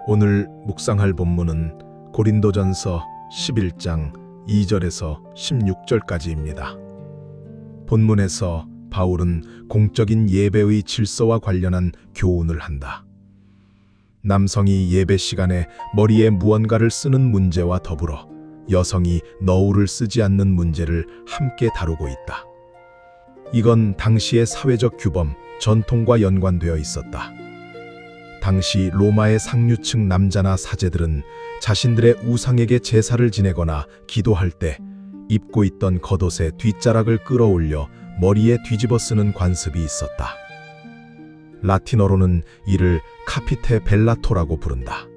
오늘 묵상할 본문은 고린도전서 11장 2절에서 16절까지입니다. 본문에서 바울은 공적인 예배의 질서와 관련한 교훈을 한다. 남성이 예배 시간에 머리에 무언가를 쓰는 문제와 더불어 여성이 너울을 쓰지 않는 문제를 함께 다루고 있다. 이건 당시의 사회적 규범, 전통과 연관되어 있었다. 당시 로마의 상류층 남자나 사제들은 자신들의 우상에게 제사를 지내거나 기도할 때 입고 있던 겉옷의 뒷자락을 끌어올려 머리에 뒤집어 쓰는 관습이 있었다. 라틴어로는 이를 카피테 벨라토라고 부른다.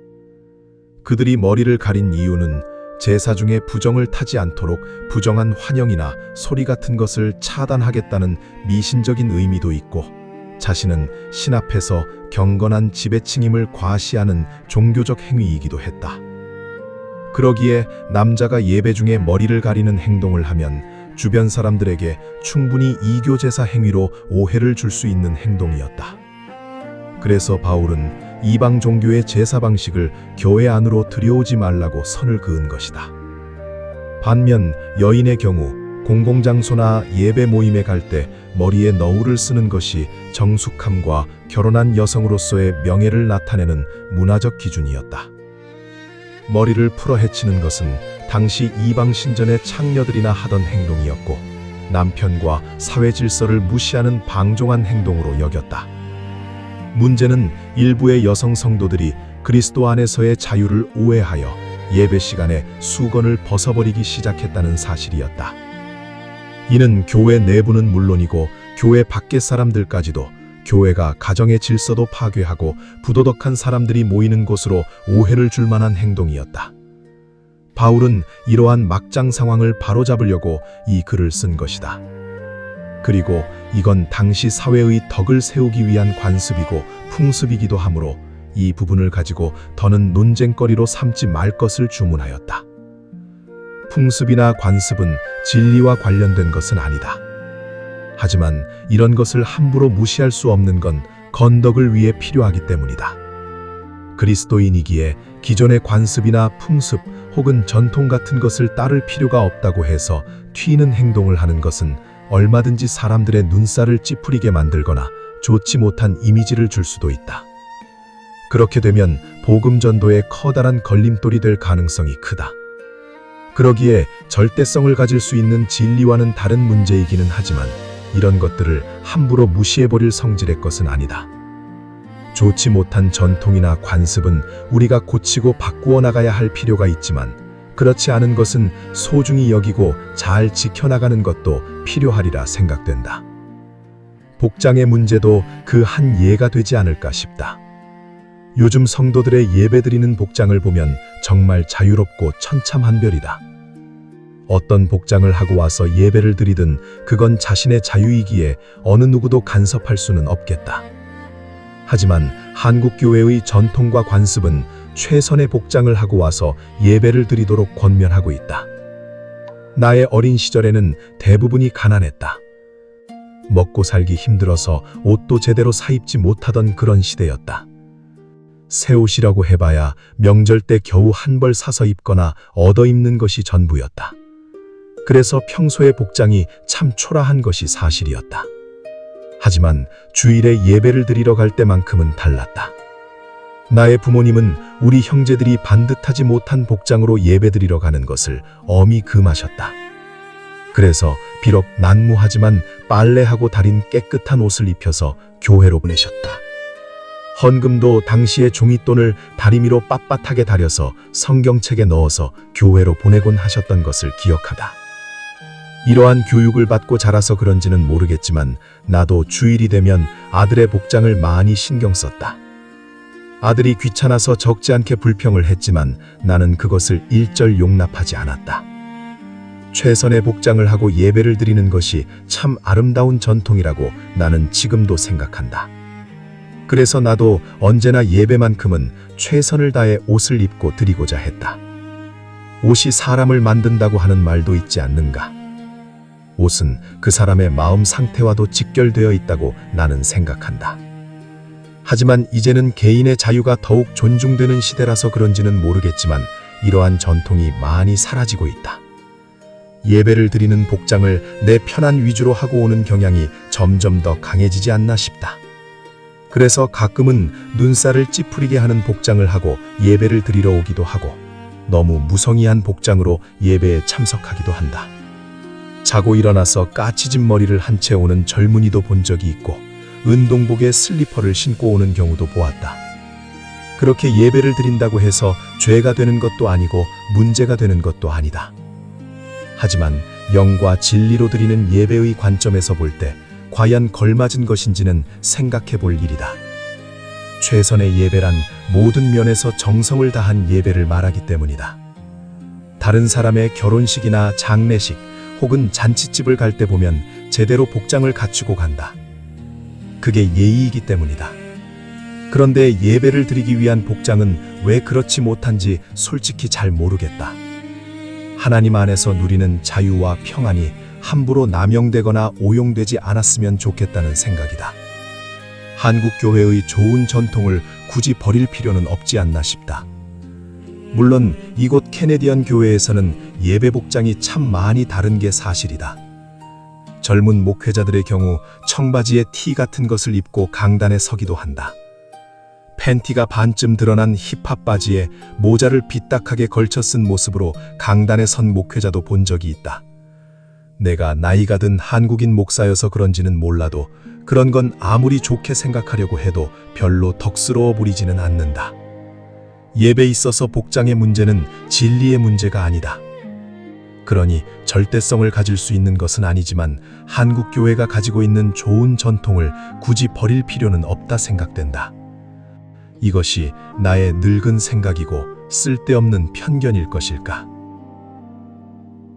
그들이 머리를 가린 이유는 제사 중에 부정을 타지 않도록 부정한 환영이나 소리 같은 것을 차단하겠다는 미신적인 의미도 있고, 자신은 신 앞에서 경건한 지배층임을 과시하는 종교적 행위이기도 했다. 그러기에 남자가 예배 중에 머리를 가리는 행동을 하면 주변 사람들에게 충분히 이교제사 행위로 오해를 줄 수 있는 행동이었다. 그래서 바울은 이방 종교의 제사 방식을 교회 안으로 들여오지 말라고 선을 그은 것이다. 반면 여인의 경우 공공장소나 예배 모임에 갈 때 머리에 너울을 쓰는 것이 정숙함과 결혼한 여성으로서의 명예를 나타내는 문화적 기준이었다. 머리를 풀어 헤치는 것은 당시 이방 신전의 창녀들이나 하던 행동이었고, 남편과 사회 질서를 무시하는 방종한 행동으로 여겼다. 문제는 일부의 여성 성도들이 그리스도 안에서의 자유를 오해하여 예배 시간에 수건을 벗어버리기 시작했다는 사실이었다. 이는 교회 내부는 물론이고 교회 밖의 사람들까지도 교회가 가정의 질서도 파괴하고 부도덕한 사람들이 모이는 곳으로 오해를 줄 만한 행동이었다. 바울은 이러한 막장 상황을 바로잡으려고 이 글을 쓴 것이다. 그리고 이건 당시 사회의 덕을 세우기 위한 관습이고 풍습이기도 하므로 이 부분을 가지고 더는 논쟁거리로 삼지 말 것을 주문하였다. 풍습이나 관습은 진리와 관련된 것은 아니다. 하지만 이런 것을 함부로 무시할 수 없는 건 건덕을 위해 필요하기 때문이다. 그리스도인이기에 기존의 관습이나 풍습 혹은 전통 같은 것을 따를 필요가 없다고 해서 튀는 행동을 하는 것은 얼마든지 사람들의 눈살을 찌푸리게 만들거나 좋지 못한 이미지를 줄 수도 있다. 그렇게 되면 복음 전도에 커다란 걸림돌이 될 가능성이 크다. 그러기에 절대성을 가질 수 있는 진리와는 다른 문제이기는 하지만 이런 것들을 함부로 무시해버릴 성질의 것은 아니다. 좋지 못한 전통이나 관습은 우리가 고치고 바꾸어 나가야 할 필요가 있지만, 그렇지 않은 것은 소중히 여기고 잘 지켜나가는 것도 필요하리라 생각된다. 복장의 문제도 그 한 예가 되지 않을까 싶다. 요즘 성도들의 예배드리는 복장을 보면 정말 자유롭고 천차만별이다. 어떤 복장을 하고 와서 예배를 드리든 그건 자신의 자유이기에 어느 누구도 간섭할 수는 없겠다. 하지만 한국 교회의 전통과 관습은 최선의 복장을 하고 와서 예배를 드리도록 권면하고 있다. 나의 어린 시절에는 대부분이 가난했다. 먹고 살기 힘들어서 옷도 제대로 사입지 못하던 그런 시대였다. 새 옷이라고 해봐야 명절 때 겨우 한 벌 사서 입거나 얻어 입는 것이 전부였다. 그래서 평소의 복장이 참 초라한 것이 사실이었다. 하지만 주일에 예배를 드리러 갈 때만큼은 달랐다. 나의 부모님은 우리 형제들이 반듯하지 못한 복장으로 예배드리러 가는 것을 엄히 금하셨다. 그래서 비록 난무하지만 빨래하고 달인 깨끗한 옷을 입혀서 교회로 보내셨다. 헌금도 당시의 종잇돈을 다리미로 빳빳하게 다려서 성경책에 넣어서 교회로 보내곤 하셨던 것을 기억하다. 이러한 교육을 받고 자라서 그런지는 모르겠지만 나도 주일이 되면 아들의 복장을 많이 신경 썼다. 아들이 귀찮아서 적지 않게 불평을 했지만 나는 그것을 일절 용납하지 않았다. 최선의 복장을 하고 예배를 드리는 것이 참 아름다운 전통이라고 나는 지금도 생각한다. 그래서 나도 언제나 예배만큼은 최선을 다해 옷을 입고 드리고자 했다. 옷이 사람을 만든다고 하는 말도 있지 않는가? 옷은 그 사람의 마음 상태와도 직결되어 있다고 나는 생각한다. 하지만 이제는 개인의 자유가 더욱 존중되는 시대라서 그런지는 모르겠지만 이러한 전통이 많이 사라지고 있다. 예배를 드리는 복장을 내 편한 위주로 하고 오는 경향이 점점 더 강해지지 않나 싶다. 그래서 가끔은 눈살을 찌푸리게 하는 복장을 하고 예배를 드리러 오기도 하고 너무 무성의한 복장으로 예배에 참석하기도 한다. 자고 일어나서 까치진 머리를 한 채 오는 젊은이도 본 적이 있고 운동복에 슬리퍼를 신고 오는 경우도 보았다. 그렇게 예배를 드린다고 해서 죄가 되는 것도 아니고 문제가 되는 것도 아니다. 하지만 영과 진리로 드리는 예배의 관점에서 볼 때 과연 걸맞은 것인지는 생각해 볼 일이다. 최선의 예배란 모든 면에서 정성을 다한 예배를 말하기 때문이다. 다른 사람의 결혼식이나 장례식 혹은 잔치집을 갈 때 보면 제대로 복장을 갖추고 간다. 그게 예의이기 때문이다. 그런데 예배를 드리기 위한 복장은 왜 그렇지 못한지 솔직히 잘 모르겠다. 하나님 안에서 누리는 자유와 평안이 함부로 남용되거나 오용되지 않았으면 좋겠다는 생각이다. 한국 교회의 좋은 전통을 굳이 버릴 필요는 없지 않나 싶다. 물론 이곳 캐네디언 교회에서는 예배 복장이 참 많이 다른 게 사실이다. 젊은 목회자들의 경우 청바지에 티 같은 것을 입고 강단에 서기도 한다. 팬티가 반쯤 드러난 힙합 바지에 모자를 삐딱하게 걸쳐 쓴 모습으로 강단에 선 목회자도 본 적이 있다. 내가 나이가 든 한국인 목사여서 그런지는 몰라도 그런 건 아무리 좋게 생각하려고 해도 별로 덕스러워 보이지는 않는다. 예배에 있어서 복장의 문제는 진리의 문제가 아니다. 그러니 절대성을 가질 수 있는 것은 아니지만 한국 교회가 가지고 있는 좋은 전통을 굳이 버릴 필요는 없다 생각된다. 이것이 나의 늙은 생각이고 쓸데없는 편견일 것일까?